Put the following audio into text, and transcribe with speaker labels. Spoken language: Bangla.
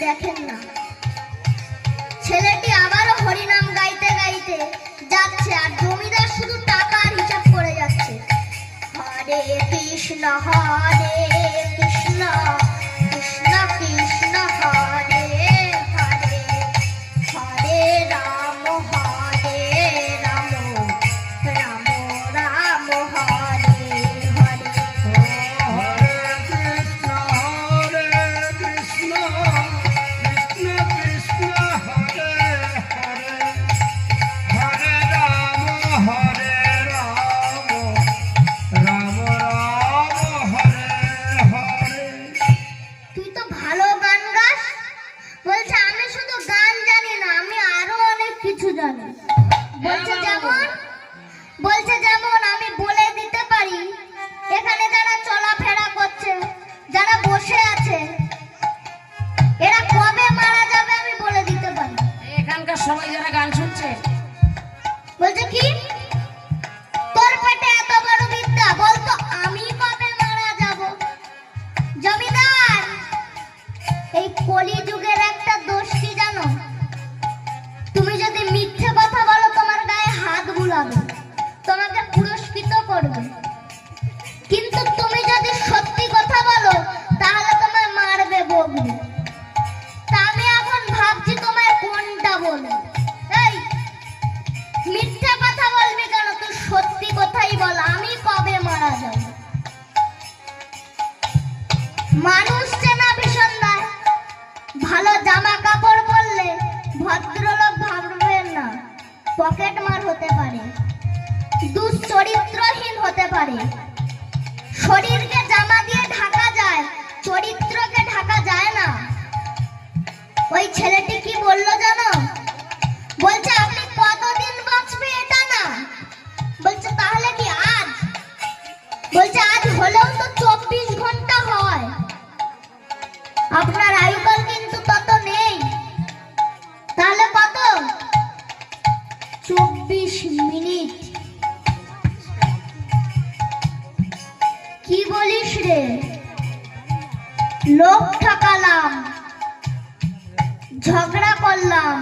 Speaker 1: দেখেন না। ছেলেটি আবারও হরিনাম গাইতে গাইতে যাচ্ছে, আর জমিদার শুধু টাকার হিসাব করে যাচ্ছে। হরে কৃষ্ণ হরে কৃষ্ণ কৃষ্ণ কৃষ্ণ হরে হরে, হরে রাম রাম রাম হরে হরে। তুই তো ভালো গান গাস। বলছে আমি শুধু গান জানি না, আমি আরো অনেক কিছু জানি। বলছে যেমন আমি বলে দিতে পারি এখানে যারা চলাফেরা করছে, যারা বসে আছে, এরা কবে মারা যাবে আমি বলে দিতে পারি।
Speaker 2: এখানকার সবাই যারা গান শুনছে
Speaker 1: বলছে কি তোর পেটে এত বড় বিদ্যা, বলতো আমি কবে মারা যাব। জমিদার, এই কলিযুগের একটা দোষ কি জানো? তুমি যদি মিথ্যে কথা বলো তোমার গায়ে হাত বুলাবে, তোমাকে পুরস্কৃত করবে। কিন্তু তুমি যদি সত্যি কথা বলো তাহলে তোমায় মারবে, বকবে। তা আমি এখন ভাবছি তোমায় কোনটা বলবো। এই মিথ্যে কথা বলবি কেন? তুই সত্যি কথাই বল, আমি কবে মারা যাব। মানুষ চেনা ভীষণ দেয়, ভালো জামা কাপড় পরলে ভদ্রলোক ভাববেন না, পকেট মার হতে পারে, দুশ্চরিত্রহীন হতে পারে। শরীরকে জামা দিয়ে ঢাকা যায়, চরিত্রকে ঢাকা যায় না। ওই ছেলেটি কি বললো জানো? বলছে আপনি কতদিন বাঁচবে এটা না। বলছে তাহলে কি আজ? বলছে আজ হলেও তো 24 ঘন্টা হয়, আপনার আয়ুকাল কিন্তু তত নেই। তাহলে কত? 24 মিনিট। কি বলিস রে? লোক ঠকালাম, ঝগড়া করলাম,